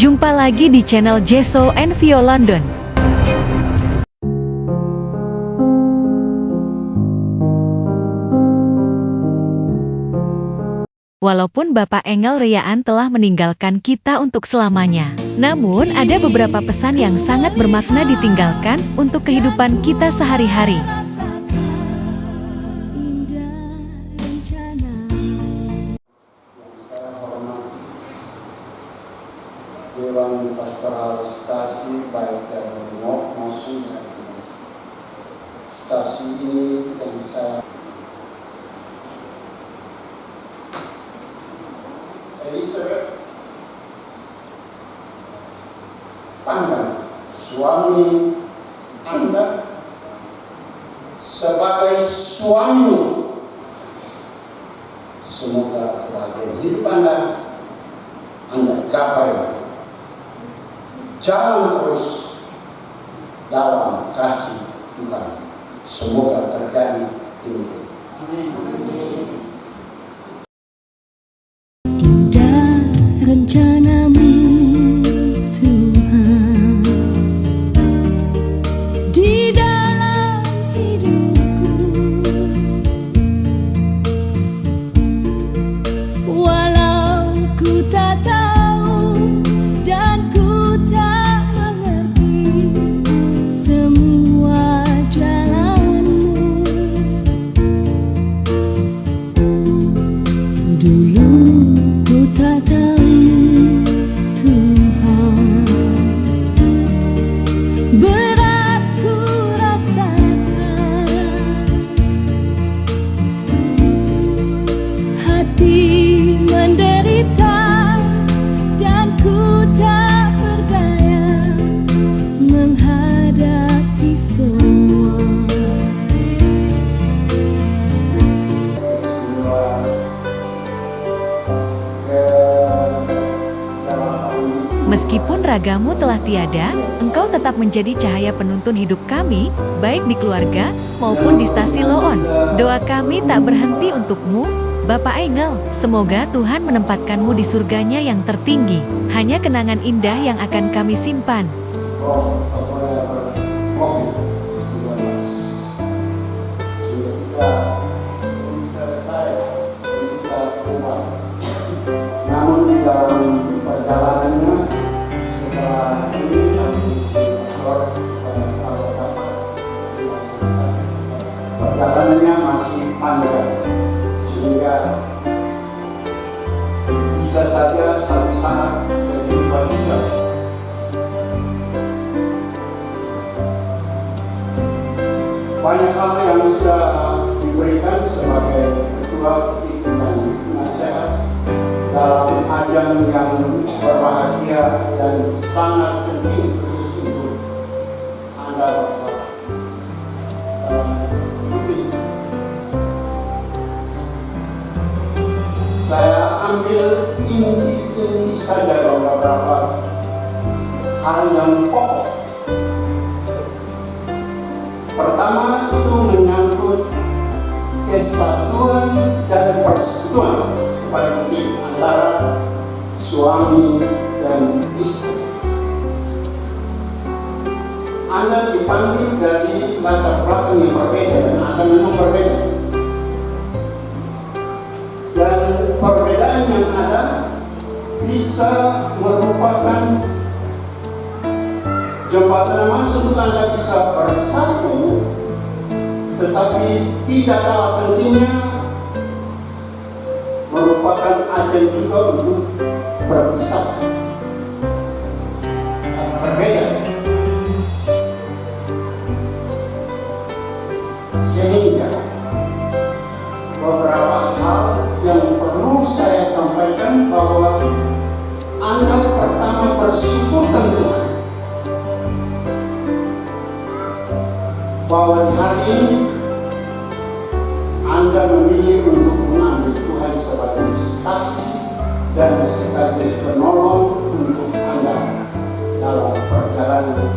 Jumpa lagi di channel Jeso and Vio London. Walaupun Bapak Engel Riaan telah meninggalkan kita untuk selamanya, namun ada beberapa pesan yang sangat bermakna ditinggalkan untuk kehidupan kita sehari-hari. Dewan Pastoral Stasi baik dari Remote maupun dari stasi ini yang saya Elizabeth pandang suami Anda sebagai suami. Semoga kebahagiaan hidup Anda gapai. Jalan terus dalam kasih Tuhan. Semoga terjadi demikian. Indah rencanamu Tuhan di dalam hidupku, walau ku tak tahu dan ku tak mengerti semua jalanmu. Dulu ku tak tahu Tuhan, berat ku rasakan, hati menderita dan ku tak berdaya menghadapi semua. Meskipun ragamu telah tiada, engkau tetap menjadi cahaya penuntun hidup kami, baik di keluarga maupun di stasi Loon. Doa kami tak berhenti untukmu, Bapak Engel. Semoga Tuhan menempatkanmu di surganya yang tertinggi. Hanya kenangan indah yang akan kami simpan. COVID-19 sudah kita selesai dan kita ubah. Namun di dalam perjalanannya setelah ini perjalanannya masih panjang, sehingga bisa saja satu saat berjumpa juga. Banyak hal yang sudah diberikan sebagai ketua titik dan nasihat dalam ajang yang berbahagia dan sangat penting khusus untuk Anda Bapak. Saya ambil inti saja beberapa hal yang pokok. Pertama itu menyangkut kesatuan dan persekutuan pada titik antara suami dan istri. Anda dipanggil dari latar belakang yang berbeda dan akan memang berbeda. Dan perbedaan yang ada bisa merupakan jembatan masuk untuk Anda bisa bersatu, tetapi tidak kalah pentingnya merupakan agen juga untuk berpisah karena berbeda. Sehingga beberapa hal yang perlu saya sampaikan bahwa Anda pertama bersyukurkan Tuhan bahwa di hari ini Anda memilih untuk mengambil Tuhan sebagai saksi dan sekaligus penolong untuk Anda dalam perjalanan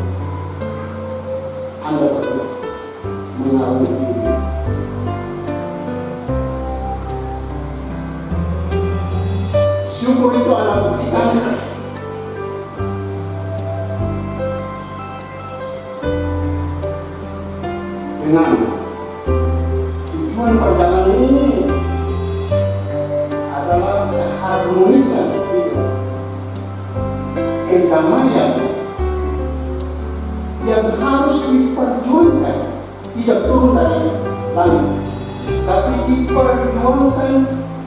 Anda berdua mengarungi dunia. Syukur itu Anda buktikan dengan tujuan perjalanan ini adalah keharmonisan hidup, kedamaian yang harus diperjuangkan, tidak turun dari langit, tapi diperjuangkan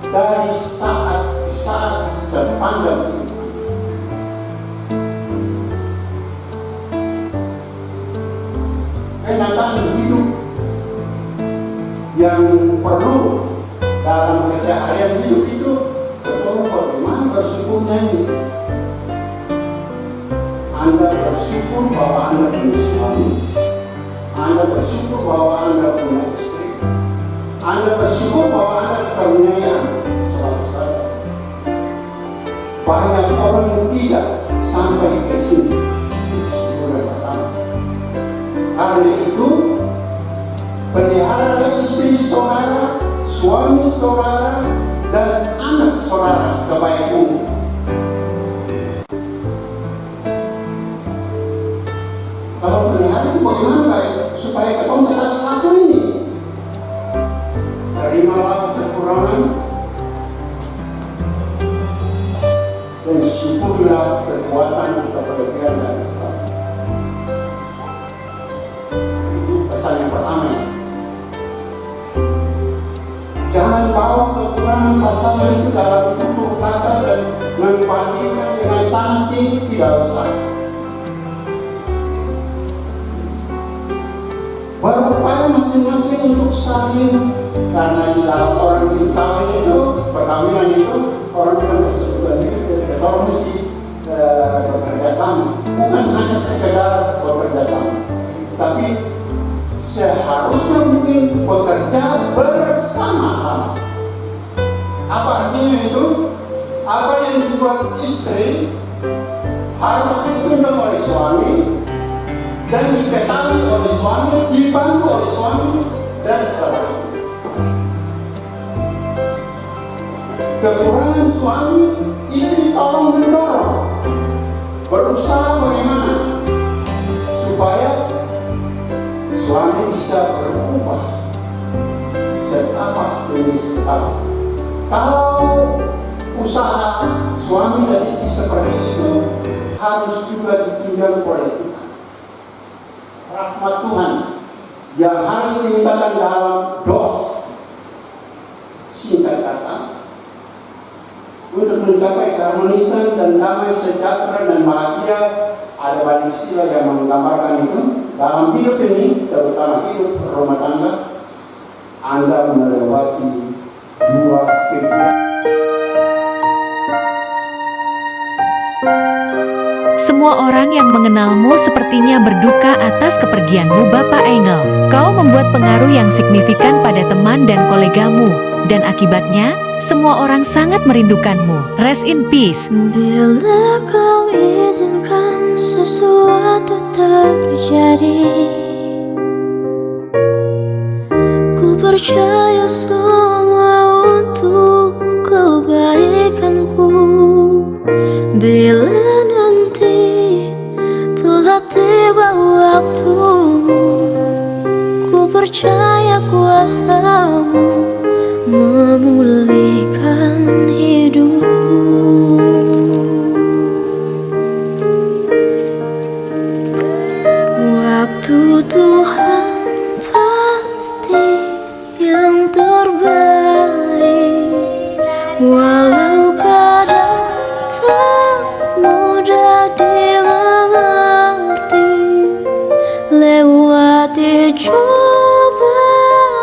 dari saat ke saat sepanjang hidup. Kenyataan hidup yang perlu dalam keseharian hidup itu betul bagaimana bersyukurnya ini. Anda bersyukur bahwa Anda punya suami, Anda bersyukur bahwa Anda punya istri, Anda bersyukur bahwa Anda dikaruniai selalu saja. Banyak orang tidak sampai ke sini. Syukur yang pertama. Karena itu, peliharalah istri saudara, suami saudara, dan anak saudara sebaik mungkin. Kalau pelihara itu bagaimana baik? Supaya ketemu tetap satu ini. Terimalah kekurangan dan syukurlah kekuatan atau kelebihan dari kesalahan. Pesan yang pertama, jangan bawa kekurangan pasangan itu dalam tutur kata dan membandingkan dengan sanksi, tidak usah. Berupaya masing-masing untuk saling, karena di dalam orang hidup kawin itu, perkawinan itu, orang bilang keseluruhan hidup, kita mesti bekerja sama, bukan hanya sekedar bekerja sama, tapi seharusnya mungkin bekerja bersama-sama. Apa artinya itu? Apa yang dibuat istri harus ditunjukkan oleh suami dan diketahui oleh suami, dibantu oleh suami dan sebaliknya. Kekurangan suami, istri tolong mendorong, berusaha bagaimana supaya suami bisa berubah setapak demi setapak. Kalau usaha suami dan istri seperti itu harus juga ditunjang oleh Tuhan. Rahmat Tuhan yang harus dimintakan dalam doa. Singkat kata, untuk mencapai keharmonisan dan damai sejahtera dan bahagia, ada banyak istilah yang menggambarkan itu. Dalam hidup ini, terutama hidup rumah tangga, Anda melewati dua kegiatan. Semua orang yang mengenalmu sepertinya berduka atas kepergianmu, Bapak Engel. Kau membuat pengaruh yang signifikan pada teman dan kolegamu, dan akibatnya, semua orang sangat merindukanmu. Rest in peace. Bila kau izinkan sesuatu terjadi, ku percaya semua untuk kebaikanku. Bila nanti telah tiba waktumu, ku percaya kuasamu memulihkan hidupku. Waktu Tuhan pasti yang terbaik, walau kadang tak mudah dimengerti. Lewati cobaan,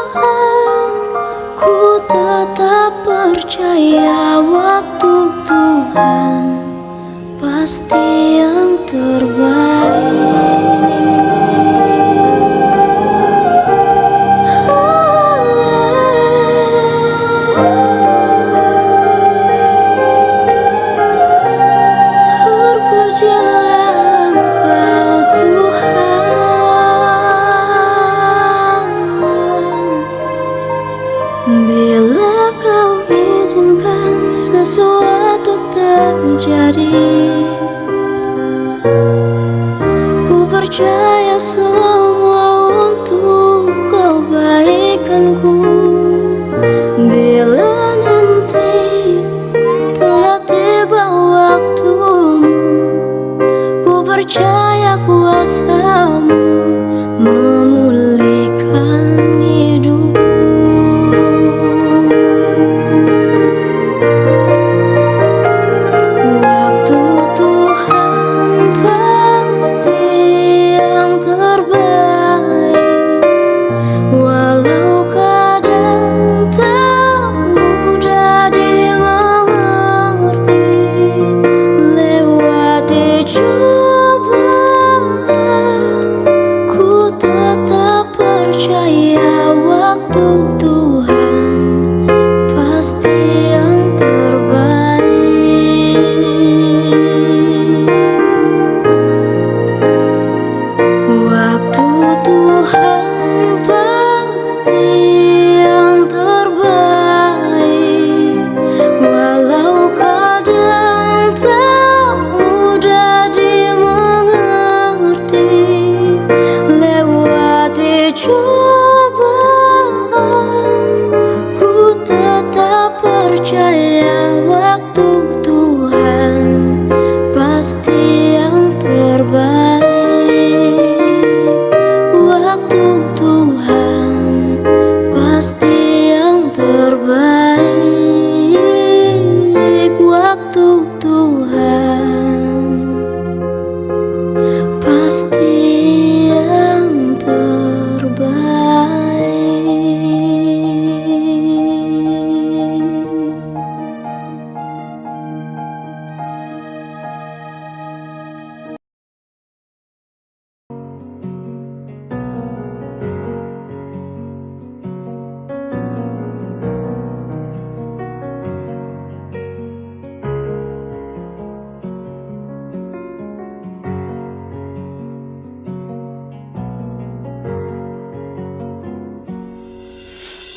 ku tetap percaya waktu Tuhan pasti yang terbaik. Terpujilah Engkau Tuhan, bila Kau izinkan sesuatu terjadi. Ku percaya semua untuk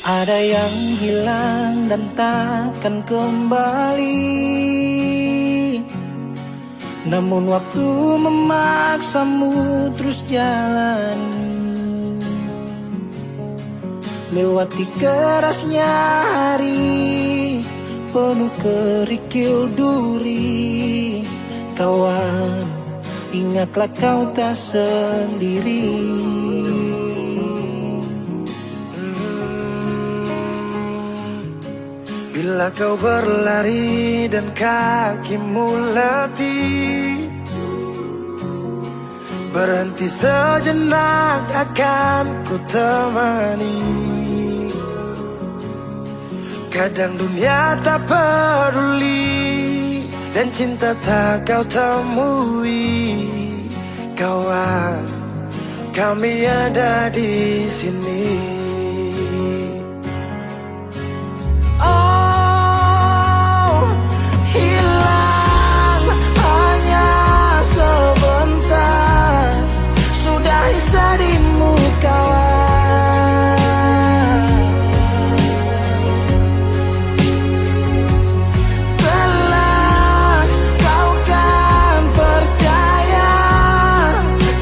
Ada yang hilang dan takkan kembali, namun waktu memaksamu terus jalani. Lewati kerasnya hari penuh kerikil duri. Kawan, ingatlah kau tak sendiri. Bila kau berlari dan kakimu letih, berhenti sejenak akan ku temani. Kadang dunia tak peduli dan cinta tak kau temui. Kawan, kami ada di sini. Darimu kawan, kelak kau kan percaya,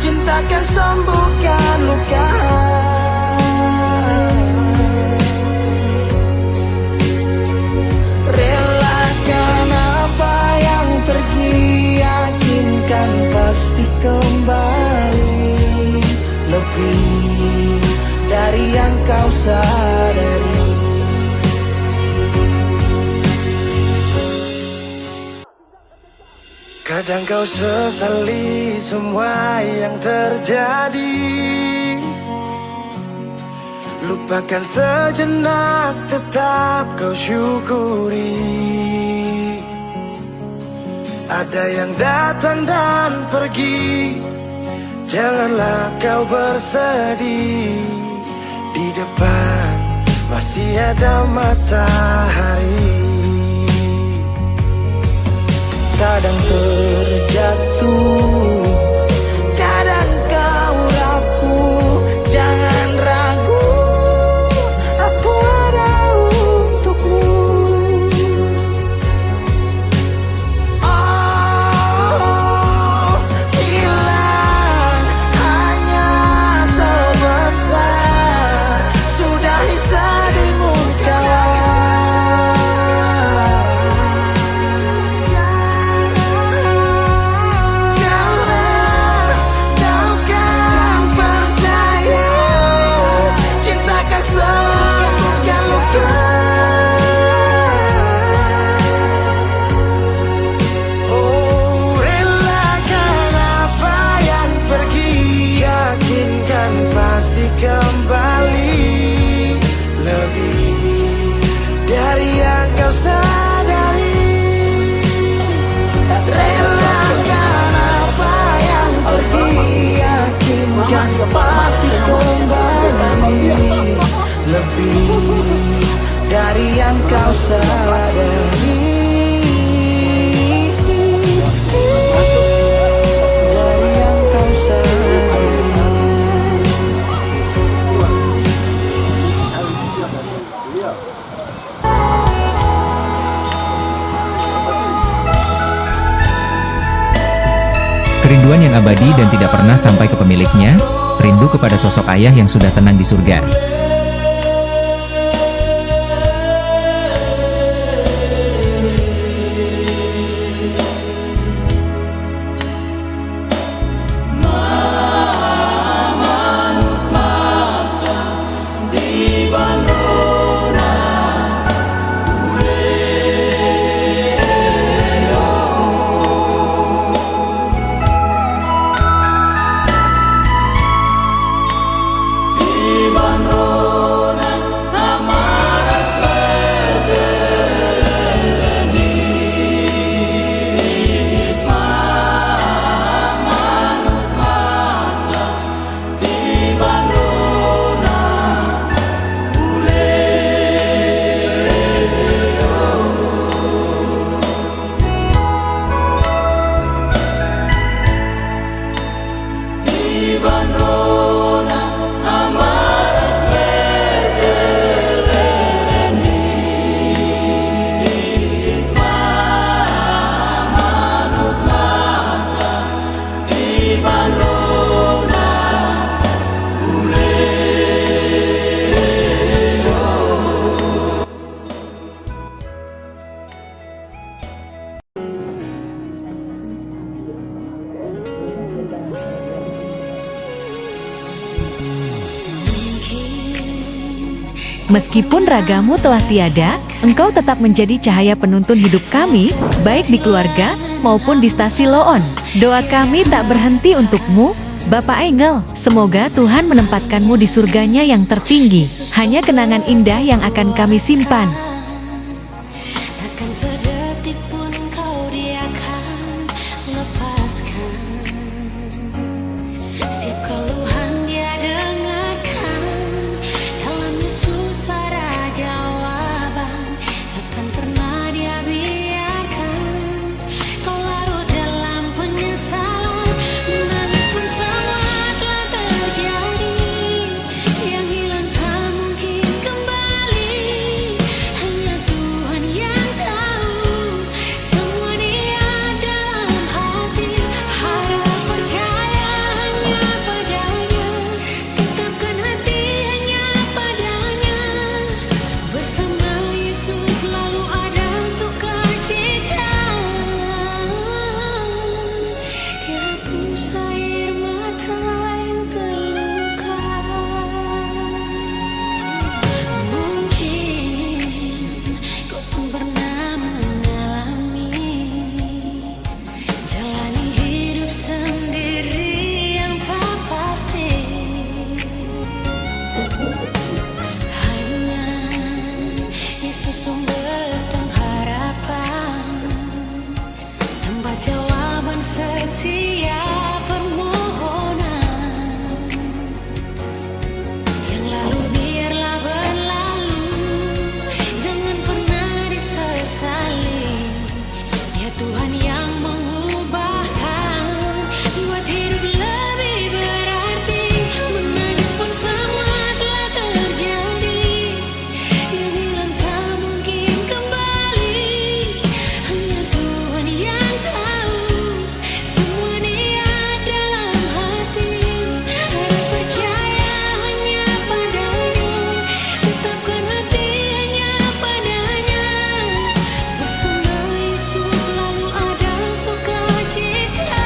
cinta kan sembuhkan luka. Relakan apa yang pergi, yakinkan pasti kembali. Lebih dari yang kau sadari. Kadang kau sesali semua yang terjadi, lupakan sejenak, tetap kau syukuri. Ada yang datang dan pergi, janganlah kau bersedih. Di depan masih ada matahari. Kadang terjatuh, kadang kau rapuh. Jangan ragu, aku ada untukmu. Oh, hilang hanya sebentar, sudahi sedihmu kawan. Kembali lebih dari yang kau sadari. Relakan apa yang pergi, yakinkan pasti kembali. Lebih dari yang kau sadari. Dari yang kau sadari. Kerinduan yang abadi dan tidak pernah sampai ke pemiliknya, rindu kepada sosok ayah yang sudah tenang di surga. Di Bandung Meskipun ragamu telah tiada, engkau tetap menjadi cahaya penuntun hidup kami, baik di keluarga maupun di stasi Loon. Doa kami tak berhenti untukmu, Bapak Engel. Semoga Tuhan menempatkanmu di surganya yang tertinggi. Hanya kenangan indah yang akan kami simpan. Takkan sedetik pun kau dia akan lepaskan. Setiap keluhan dia dengarkan, dalam Yesus ada jawaban. Takkan pernah dia biarkan kau larut dalam penyesalan. Menangis pun semua telah terjadi, yang hilang tak mungkin kembali. Hanya Tuhan yang tahu semua dia dalam hati. Harap percaya hanya padanya, tetapkan hati hanya padanya. Bersama Yesus selalu ada sukacita. Dia hapus air mata yang terluka. Mungkin kau pun pernah mengalami jalani hidup sendiri yang tak pasti. Hanya Yesus sumber pengharapan, tempat jawaban setiap permohonan. Yang lalu biarlah berlalu, jangan pernah disesali. Ya Tuhan yang mengubahkan, buat hidup lebih berarti. Menangis pun semua telah terjadi, yang hilang tak mungkin kembali. Hanya Tuhan yang tahu semua dia dalam hati. Harap percaya hanya padanya, tetapkan hati hanya padanya. Bersama Yesus selalu ada sukacita.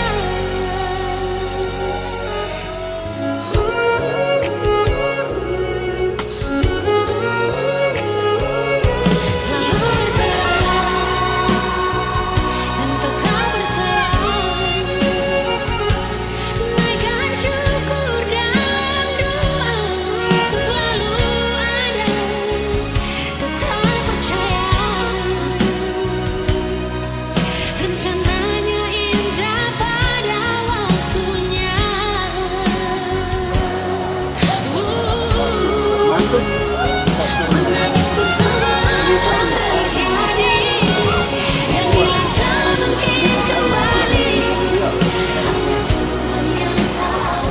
Selalu berserah dan tetap berserah. Naikkan syukur dalam doa, Yesus selalu ada. Tetap percaya, rencananya indah pada waktunya. Menangis pun semua telah terjadi, yang hilang tak mungkin kembali. Hanya Tuhan yang tahu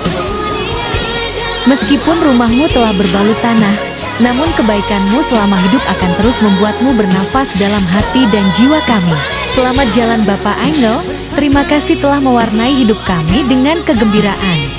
semua dia dalam. Meskipun rumahmu telah berbalut tanah, namun kebaikanmu selama hidup akan terus membuatmu bernafas dalam hati dan jiwa kami. Selamat jalan Bapak Engel, terima kasih telah mewarnai hidup kami dengan kegembiraan.